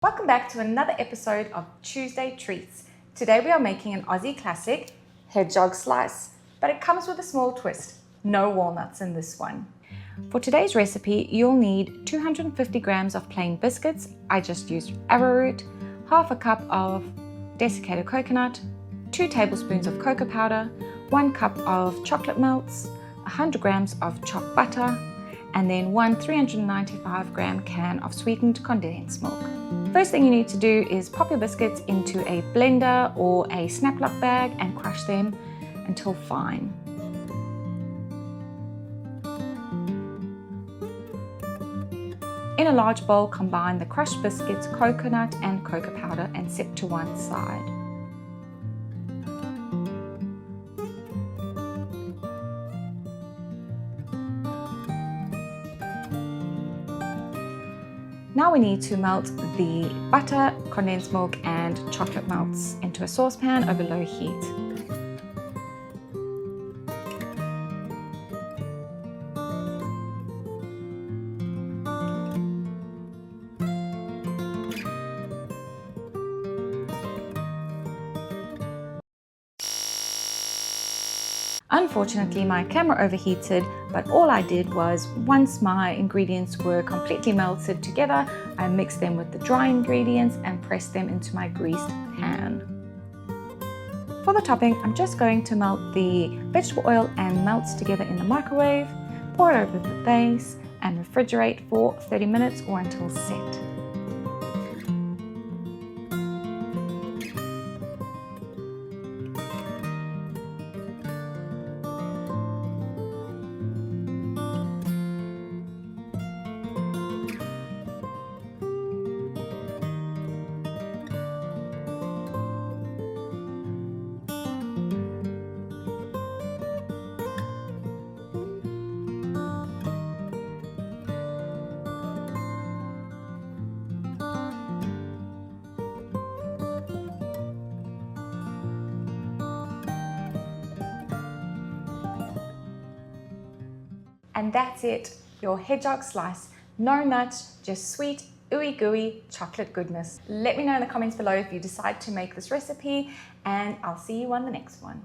Welcome back to another episode of Tuesday Treats. Today we are making an Aussie classic, Hedgehog Slice, but it comes with a small twist. No walnuts in this one. For today's recipe, you'll need 250 grams of plain biscuits. I just used arrowroot, half a cup of desiccated coconut, 2 tablespoons of cocoa powder, 1 cup of chocolate melts, 100 grams of chopped butter, and then one 395 gram can of sweetened condensed milk. First thing you need to do is pop your biscuits into a blender or a snap-lock bag and crush them until fine. In a large bowl, combine the crushed biscuits, coconut and cocoa powder and set to one side. Now we need to melt the butter, condensed milk and chocolate melts into a saucepan over low heat. Unfortunately, my camera overheated, but all I did was, once my ingredients were completely melted together, I mixed them with the dry ingredients and pressed them into my greased pan. For the topping, I'm just going to melt the vegetable oil and melts together in the microwave, pour it over the base, and refrigerate for 30 minutes or until set. And that's it, your hedgehog slice. No nuts, just sweet, ooey gooey chocolate goodness. Let me know in the comments below if you decide to make this recipe, and I'll see you on the next one.